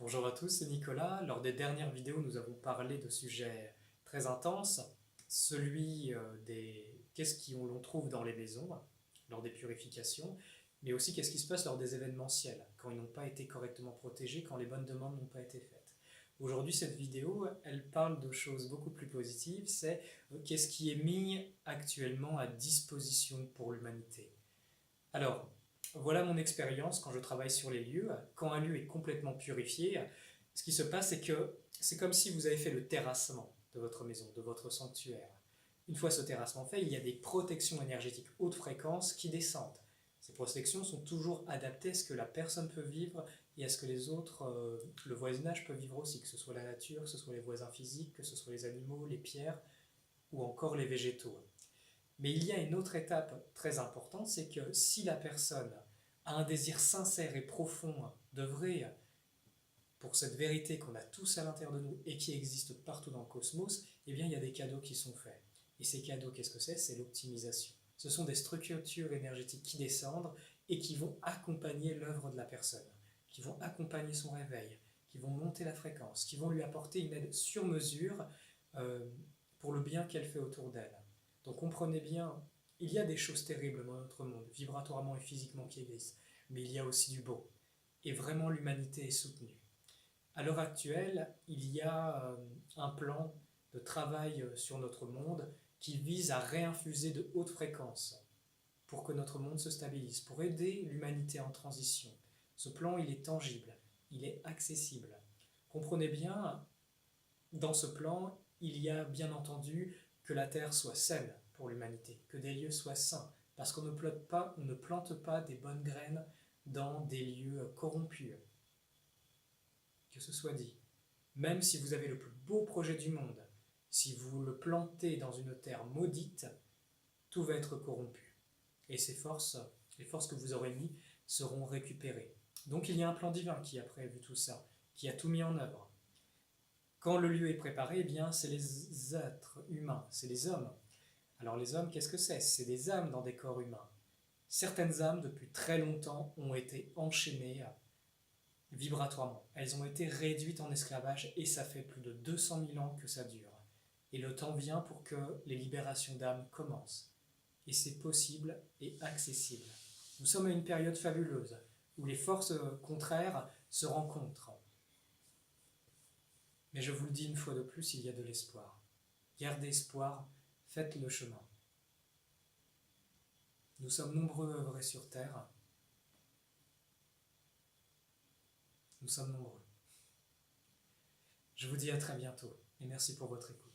Bonjour à tous, c'est Nicolas. Lors des dernières vidéos, nous avons parlé de sujets très intenses, celui des qu'est-ce qu'on trouve dans les maisons lors des purifications, mais aussi qu'est-ce qui se passe lors des événementiels, quand ils n'ont pas été correctement protégés, quand les bonnes demandes n'ont pas été faites. Aujourd'hui, cette vidéo, elle parle de choses beaucoup plus positives, c'est qu'est-ce qui est mis actuellement à disposition pour l'humanité. Alors, voilà mon expérience quand je travaille sur les lieux. Quand un lieu est complètement purifié, ce qui se passe, c'est que c'est comme si vous avez fait le terrassement de votre maison, de votre sanctuaire. Une fois ce terrassement fait, il y a des protections énergétiques haute fréquence qui descendent. Ces protections sont toujours adaptées à ce que la personne peut vivre et à ce que les autres, le voisinage peut vivre aussi, que ce soit la nature, que ce soit les voisins physiques, que ce soit les animaux, les pierres ou encore les végétaux. Mais il y a une autre étape très importante, c'est que si la personne a un désir sincère et profond d'œuvrer pour cette vérité qu'on a tous à l'intérieur de nous et qui existe partout dans le cosmos, eh bien il y a des cadeaux qui sont faits. Et ces cadeaux, qu'est-ce que c'est? C'est l'optimisation. Ce sont des structures énergétiques qui descendent et qui vont accompagner l'œuvre de la personne, qui vont accompagner son réveil, qui vont monter la fréquence, qui vont lui apporter une aide sur mesure pour le bien qu'elle fait autour d'elle. Donc comprenez bien, il y a des choses terribles dans notre monde, vibratoirement et physiquement qui existent, mais il y a aussi du beau. Et vraiment l'humanité est soutenue. À l'heure actuelle, il y a un plan de travail sur notre monde qui vise à réinfuser de hautes fréquences pour que notre monde se stabilise, pour aider l'humanité en transition. Ce plan, il est tangible, il est accessible. Comprenez bien, dans ce plan, il y a bien entendu que la Terre soit saine pour l'humanité, que des lieux soient sains, parce qu'on ne plante pas des bonnes graines dans des lieux corrompus. Que ce soit dit. Même si vous avez le plus beau projet du monde, si vous le plantez dans une terre maudite, tout va être corrompu. Et les forces que vous aurez mises, seront récupérées. Donc il y a un plan divin qui a prévu tout ça, qui a tout mis en œuvre. Quand le lieu est préparé, eh bien, c'est les êtres humains, c'est les hommes. Alors les hommes, qu'est-ce que c'est? C'est des âmes dans des corps humains. Certaines âmes, depuis très longtemps, ont été enchaînées vibratoirement. Elles ont été réduites en esclavage et ça fait plus de 200 000 ans que ça dure. Et le temps vient pour que les libérations d'âmes commencent. Et c'est possible et accessible. Nous sommes à une période fabuleuse où les forces contraires se rencontrent. Mais je vous le dis une fois de plus, il y a de l'espoir. Gardez espoir, faites le chemin. Nous sommes nombreux à œuvrer sur Terre. Nous sommes nombreux. Je vous dis à très bientôt et merci pour votre écoute.